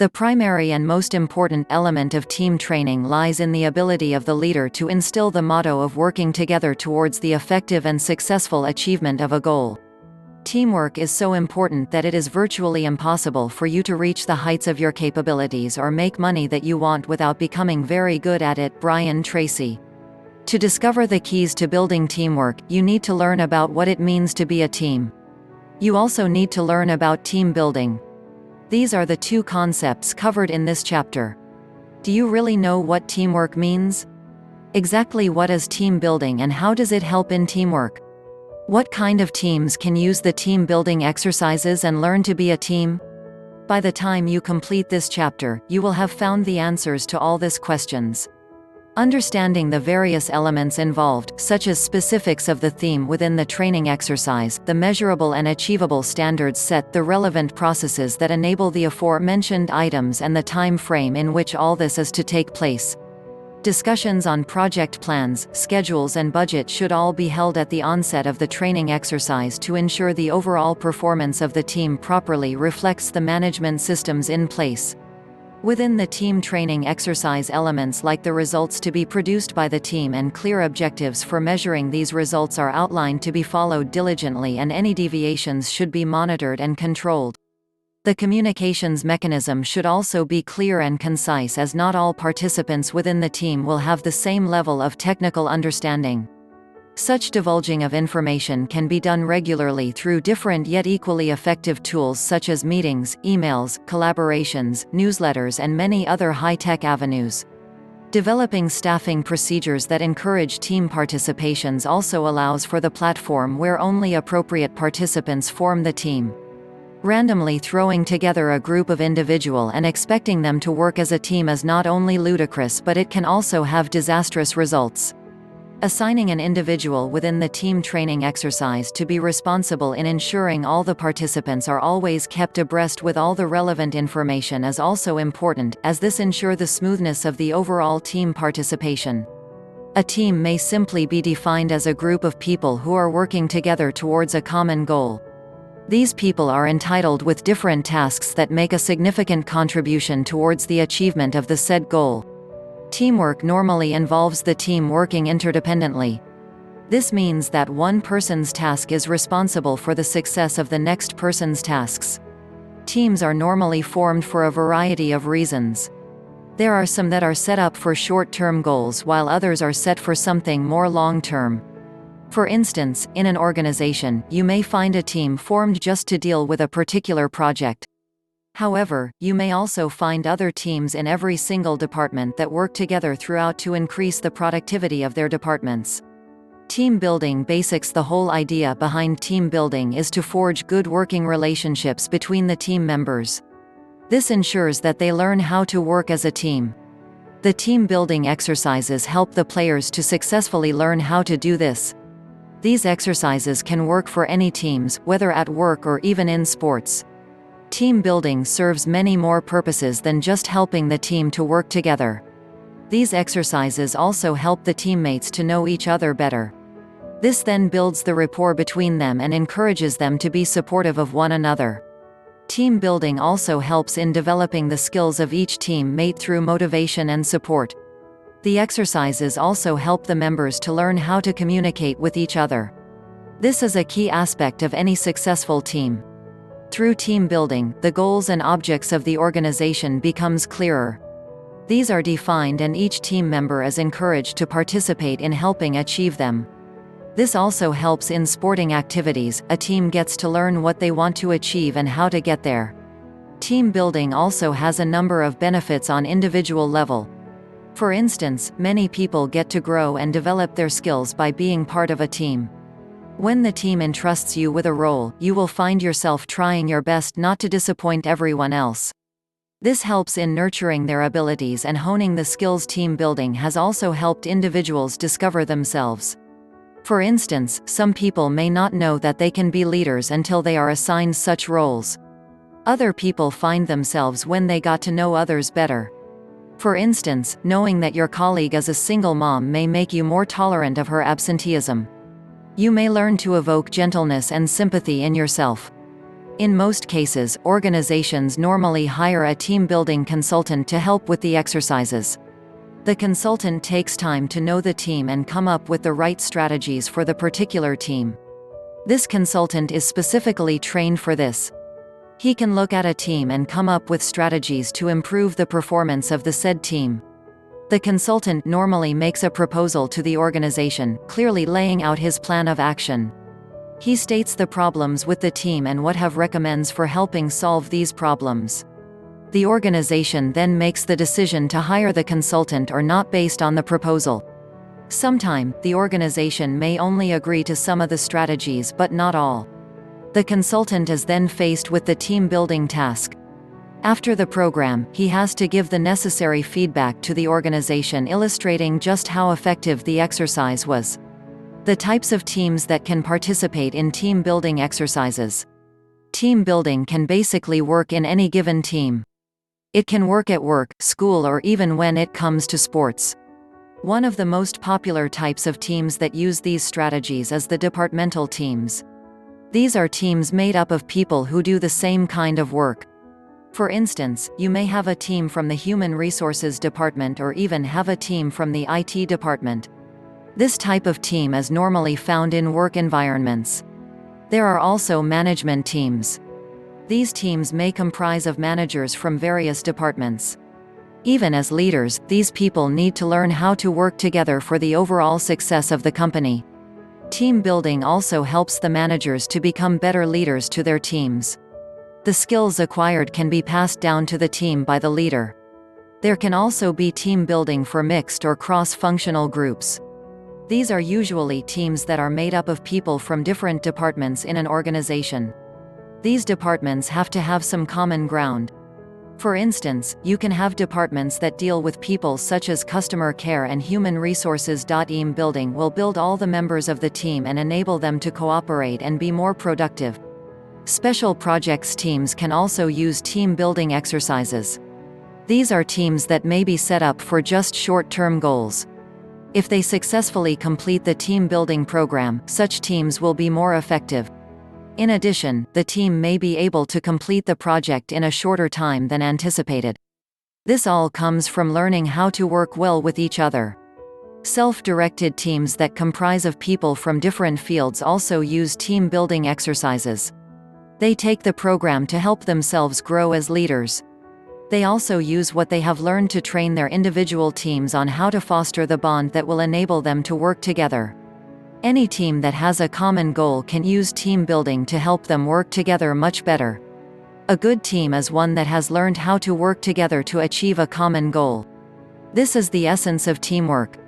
The primary and most important element of team training lies in the ability of the leader to instill the motto of working together towards the effective and successful achievement of a goal. Teamwork is so important that it is virtually impossible for you to reach the heights of your capabilities or make money that you want without becoming very good at it. Brian Tracy. To discover the keys to building teamwork, you need to learn about what it means to be a team. You also need to learn about team building. These are the two concepts covered in this chapter. Do you really know what teamwork means? Exactly what is team building and how does it help in teamwork? What kind of teams can use the team building exercises and learn to be a team? By the time you complete this chapter, you will have found the answers to all these questions. Understanding the various elements involved, such as specifics of the theme within the training exercise, the measurable and achievable standards set, the relevant processes that enable the aforementioned items, and the time frame in which all this is to take place. Discussions on project plans, schedules and budget should all be held at the onset of the training exercise to ensure the overall performance of the team properly reflects the management systems in place. Within the team training exercise, elements like the results to be produced by the team and clear objectives for measuring these results are outlined to be followed diligently, and any deviations should be monitored and controlled. The communications mechanism should also be clear and concise, as not all participants within the team will have the same level of technical understanding. Such divulging of information can be done regularly through different yet equally effective tools such as meetings, emails, collaborations, newsletters and many other high-tech avenues. Developing staffing procedures that encourage team participations also allows for the platform where only appropriate participants form the team. Randomly throwing together a group of individuals and expecting them to work as a team is not only ludicrous, but it can also have disastrous results. Assigning an individual within the team training exercise to be responsible in ensuring all the participants are always kept abreast with all the relevant information is also important, as this ensures the smoothness of the overall team participation. A team may simply be defined as a group of people who are working together towards a common goal. These people are entitled with different tasks that make a significant contribution towards the achievement of the said goal. Teamwork normally involves the team working interdependently. This means that one person's task is responsible for the success of the next person's tasks. Teams are normally formed for a variety of reasons. There are some that are set up for short-term goals, while others are set for something more long-term. For instance, in an organization, you may find a team formed just to deal with a particular project. However, you may also find other teams in every single department that work together throughout to increase the productivity of their departments. Team building basics. The whole idea behind team building is to forge good working relationships between the team members. This ensures that they learn how to work as a team. The team building exercises help the players to successfully learn how to do this. These exercises can work for any teams, whether at work or even in sports. Team building serves many more purposes than just helping the team to work together. These exercises also help the teammates to know each other better. This then builds the rapport between them and encourages them to be supportive of one another. Team building also helps in developing the skills of each teammate through motivation and support. The exercises also help the members to learn how to communicate with each other. This is a key aspect of any successful team. Through team building, the goals and objects of the organization becomes clearer. These are defined and each team member is encouraged to participate in helping achieve them. This also helps in sporting activities. A team gets to learn what they want to achieve and how to get there. Team building also has a number of benefits on individual level. For instance, many people get to grow and develop their skills by being part of a team. When the team entrusts you with a role, you will find yourself trying your best not to disappoint everyone else. This helps in nurturing their abilities and honing the skills. Team building has also helped individuals discover themselves. For instance, some people may not know that they can be leaders until they are assigned such roles. Other people find themselves when they got to know others better. For instance, knowing that your colleague is a single mom may make you more tolerant of her absenteeism. You may learn to evoke gentleness and sympathy in yourself. In most cases, organizations normally hire a team-building consultant to help with the exercises. The consultant takes time to know the team and come up with the right strategies for the particular team. This consultant is specifically trained for this. He can look at a team and come up with strategies to improve the performance of the said team. The consultant normally makes a proposal to the organization, clearly laying out his plan of action. He states the problems with the team and what have recommends for helping solve these problems. The organization then makes the decision to hire the consultant or not based on the proposal. Sometime, the organization may only agree to some of the strategies but not all. The consultant is then faced with the team-building task. After the program, he has to give the necessary feedback to the organization illustrating just how effective the exercise was. The types of teams that can participate in team-building exercises. Team building can basically work in any given team. It can work at work, school, or even when it comes to sports. One of the most popular types of teams that use these strategies is the departmental teams. These are teams made up of people who do the same kind of work. For instance, you may have a team from the Human Resources Department or even have a team from the IT department. This type of team is normally found in work environments. There are also management teams. These teams may comprise of managers from various departments. Even as leaders, these people need to learn how to work together for the overall success of the company. Team building also helps the managers to become better leaders to their teams. The skills acquired can be passed down to the team by the leader. There can also be team building for mixed or cross-functional groups. These are usually teams that are made up of people from different departments in an organization. These departments have to have some common ground. For instance, you can have departments that deal with people such as customer care and human resources. Team building will build all the members of the team and enable them to cooperate and be more productive. Special projects teams can also use team building exercises. These are teams that may be set up for just short-term goals. If they successfully complete the team building program, such teams will be more effective. In addition, the team may be able to complete the project in a shorter time than anticipated. This all comes from learning how to work well with each other. Self-directed teams that comprise of people from different fields also use team building exercises. They take the program to help themselves grow as leaders. They also use what they have learned to train their individual teams on how to foster the bond that will enable them to work together. Any team that has a common goal can use team building to help them work together much better. A good team is one that has learned how to work together to achieve a common goal. This is the essence of teamwork.